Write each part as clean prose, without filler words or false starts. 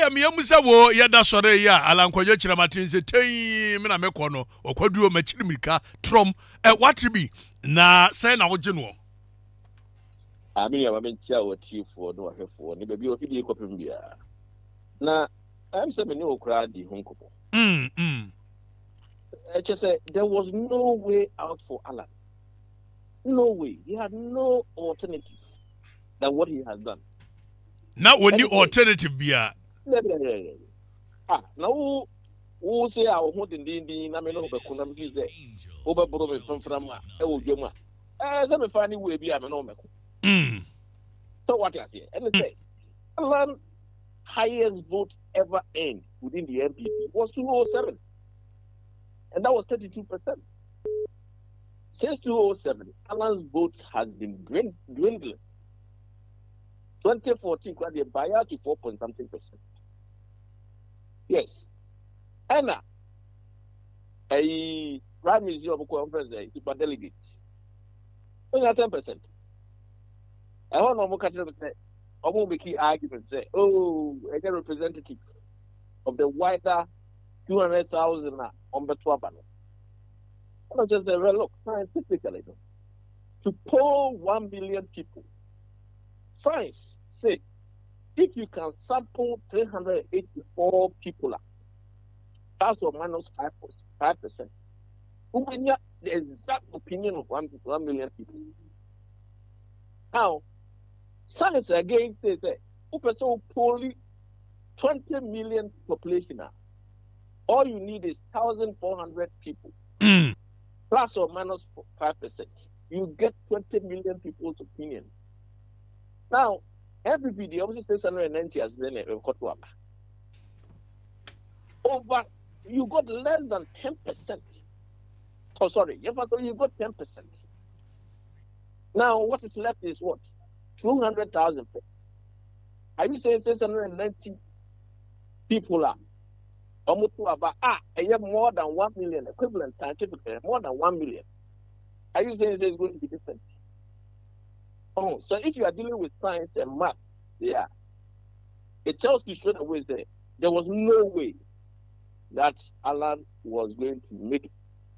Tia me amusa wo yeda sore ya alankwajo kira matinse tei me na mekọ no okwaduo machirimika trom what be na say na woje no Ami ya mamentia wo tifo no ahwefo ne baby ofi die kopem bia na am say me ne okra di honkopo just say there was no way out for Alan. No way. He had no alternative than what he has done. Now we need alternative bia. Now who say our holding the na me no be kuna me say over bro me from e wo dwoma. Say me find way bia me no me ko. So what you say? And say Alan highest vote ever earned within the MPP was 207. And that was 32%. Since 2007, Alan's votes has been dwindling. 2014, they buy out to 4.something%. Yes. And a Prime Museum Conference, super delegates. Only 10%. I don't know what I'm going to make argument say, oh, I get representative of the wider 200,000 on the Twabano. I just say, well, look, scientifically, to poll 1 million people, science say if you can sample 384 people, that's or minus 5%, who will get the exact opinion of 1 million people. Now, science again says that who person polling 20 million population now. All you need is 1,400 people, plus or minus 5%. You get 20 million people's opinion. Now, every video, obviously, 690 has been over. You got less than 10%. Oh, sorry, you got 10%. Now, what is left is what? 200,000 people. Are you saying 690 people are? I have more than 1 million equivalent scientifically, more than 1 million. Are you saying it's going to be different? Oh, so if you are dealing with science and math, yeah, it tells you straight away that there was no way that Alan was going to make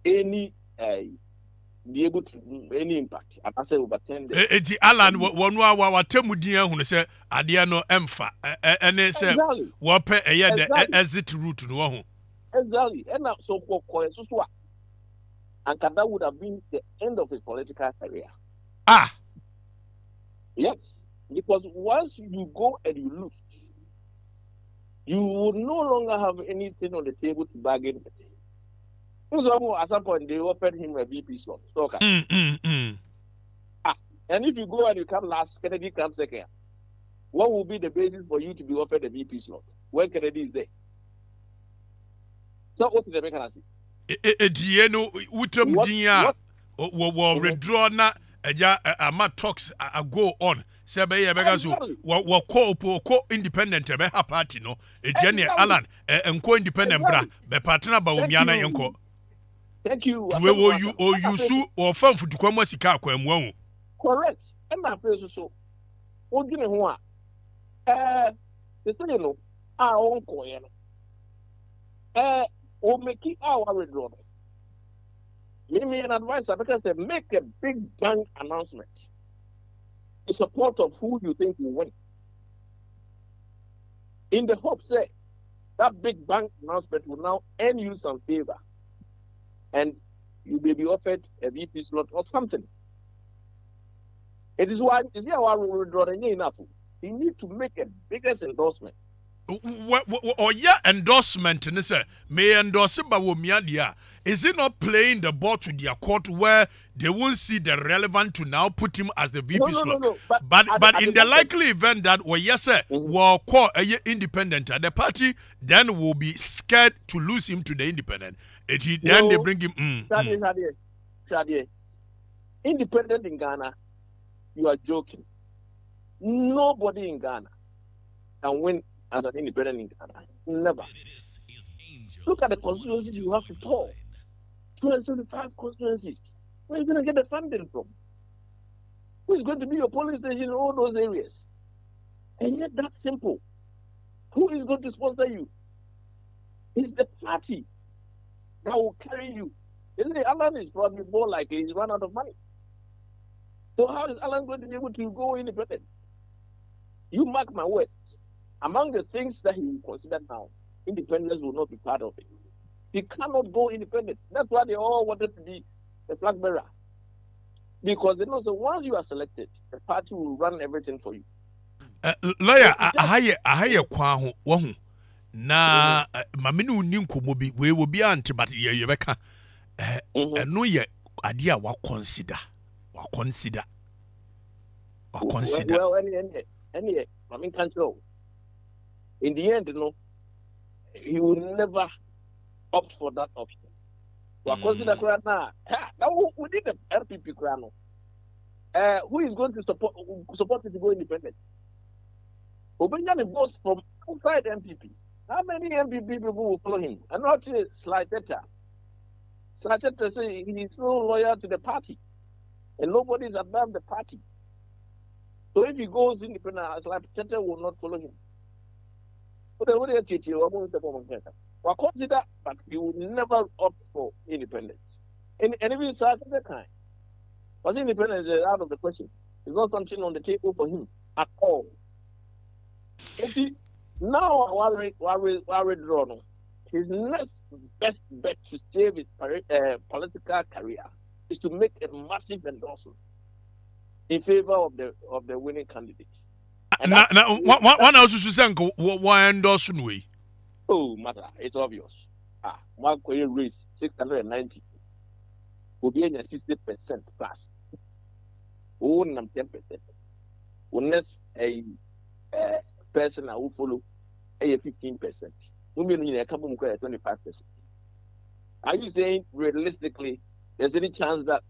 any be able to any impact. I say over 10 days. Alan, one wa temudia who say Adiano Emfa, and they say, Wape a year exit route no one. Exactly. And now, so and that would have been the end of his political career. Ah, yes, because once you go and you lose, you will no longer have anything on the table to bargain with. So at some point they offered him a VP slot. And if you go and you come last, Kennedy comes second. What will be the basis for you to be offered a VP slot when Kennedy is there? So what is the mechanism? Edieno utem dia withdraw na ama talks go on. Sebe ye begazo wo ko independent be ha party no. Ediene Alan enko independent bra be partner ba omiana yenko. Thank you. We will you sue or firm for Kwame Adofo. Correct. And my place so. What do you know? The thing you know, our own coin. Or make it our withdraw. Give me an advisor because they make a big bang announcement in support of who you think will win. In the hope, say that big bang announcement will now earn you some favor. And you may be offered a VP slot or something. It is why is here our withdrawing enough. You need to make a biggest endorsement. Or yeah, endorsement, and say may endorse it, but is it not playing the ball to their court where they won't see the relevant to now put him as the VP slot? No. But in the likely event that yes, sir, will call a independent, the party then will be scared to lose him to the independent. Then they bring him. Shadi, independent in Ghana, you are joking. Nobody in Ghana can win as an independent in Ghana. Never. Look at the constituencies you have to poll. 275 constituencies. Where are you going to get the funding from? Who is going to be your polling station in all those areas? And yet that's simple. Who is going to sponsor you? It's the party that will carry you. Isn't it? Alan is probably more likely he's run out of money. So how is Alan going to be able to go independent? You mark my words. Among the things that he will consider now, independence will not be part of it. He cannot go independent. That's why they all wanted to be the flag bearer. Because they know, so once you are selected, the party will run everything for you. Lawyer, ahaye kwa ho na mamini uni nkomo bi we will be anti but ye beka no ye ade a wa consider well any mamini can't go. In the end, he will never opt for that option. We consider now we did the LPP crano. Who is going to support it to go independent? Obinyami votes from outside MPP. How many MPP people will follow him? And not Slighteta. Slighteta say he is no loyal to the party. And nobody is above the party. So if he goes independent, Slighteta will not follow him. We consider, but he will never opt for independence. And if he starts at that time, because independence is out of the question. It's not something on the table for him at all. You see, now we draw his next best bet to save his political career is to make a massive endorsement in favor of the winning candidate. And now, one else should say, why endorsement we? Oh, matter, it's obvious. One coin raise 690 will be in 60% plus. Oh, 10%. Unless a person who follow a 15%. Women in a couple 25%. Are you saying realistically there's any chance that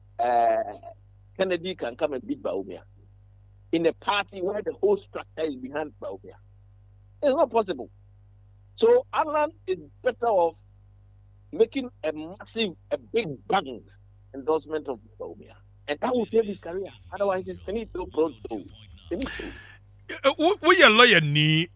Kennedy can come and beat Baumia in a party where the whole structure is behind Baumia? It's not possible. So Alan is better off making a big bang endorsement of Baumia. And that will save his career. Otherwise, it's finito pronto. Finito. We are lawyer ni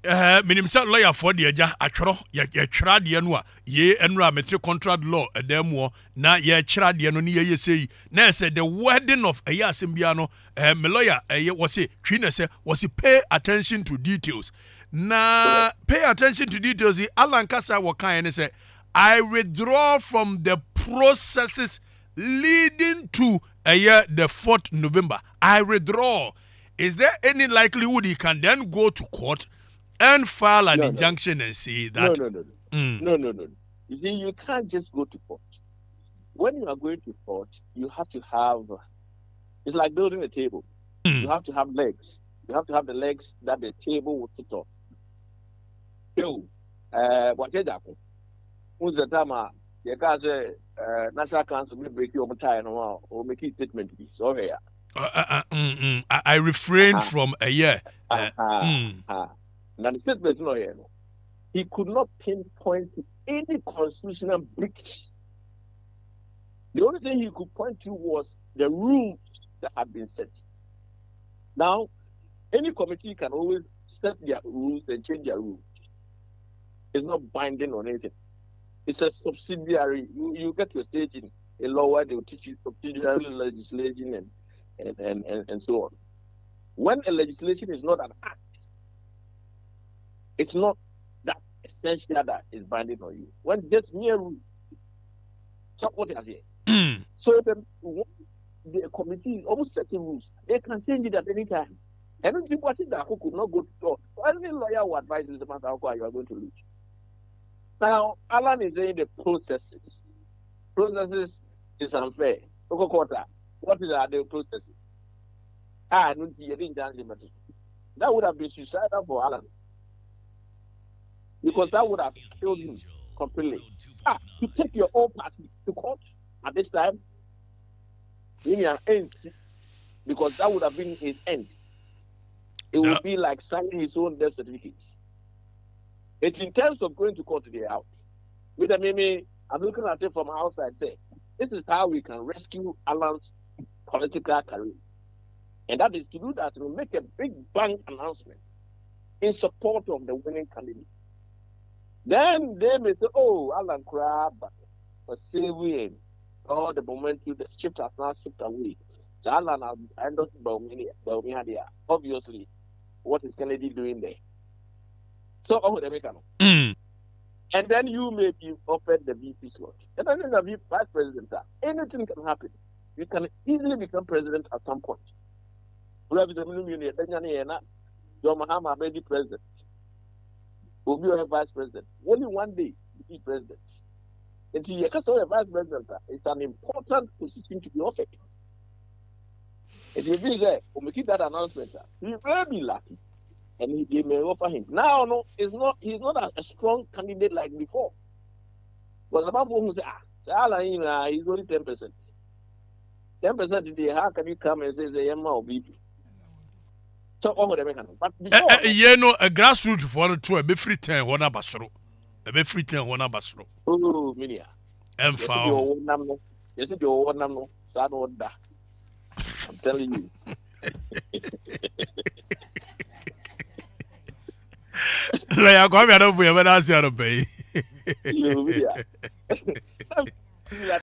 minimum lawyer for the aja atro ye twa de no a ye environmental contract law edemo na ye twa de no ye say na say the wording of a asem bia no me lawyer was say twina say was pay attention to details na pay attention to details Alan Kasa wo kan say I withdraw from the processes leading to the 4th November. I withdraw. Is there any likelihood he can then go to court and file an injunction and say that? No. You see, you can't just go to court. When you are going to court, you have to have, it's like building a table. You have to have legs. You have to have the legs that the table will sit on. So, what is that? Who's the time? National Council will break your time or make a statement. So, here. I refrained from a year. Now the statement no here. He could not pinpoint to any constitutional breach. The only thing he could point to was the rules that had been set. Now, any committee can always set their rules and change their rules. It's not binding on anything. It's a subsidiary. You get to a stage in a law where they will teach you subsidiary legislation and so on. When a legislation is not an act, it's not that essential that is binding on you. When just mere rules, support it as here. So the committee is almost setting rules. They can change it at any time. Anything watching that could not go to court. Any lawyer will advise you about how you are going to lose. Now, Alan is saying the processes. Processes is unfair. What are the processes? That would have been suicidal for Alan. Because that would have killed him completely. To take your own party to court at this time, because that would have been his end. It would be like signing his own death certificates. It's in terms of going to court today out. With a meme, I'm looking at it from outside, say, this is how we can rescue Alan's political career. And that is to do that, to make a big bang announcement in support of the winning candidate. Then they may say, oh, Alan Crab, but say we all the momentum, the shift has now shifted away. So Alan, I don't know obviously, what is Kennedy doing there? So, oh, the mechanic. And then you may be offered the VP slot. And then the vice president, anything can happen. You can easily become president at some point. Your Mahama may be president. Will be a vice president. Only one day to be president. And see, because of a vice president, it's an important position to be offered. And if he say, we keep that announcement, he may be lucky. And they may offer him. Now, no, he's not a strong candidate like before. But the people who say, he's only 10%. 10% today, how can you come and say, or BP? So, oh, the mechanism. But before, a grassroots for the two, a be free 10, one abasro. A be free 10, one abasro. Oh, Minia. And found. Yes, you one number, sad order. I'm telling you. Like Kwame Adofo, when I see her pay.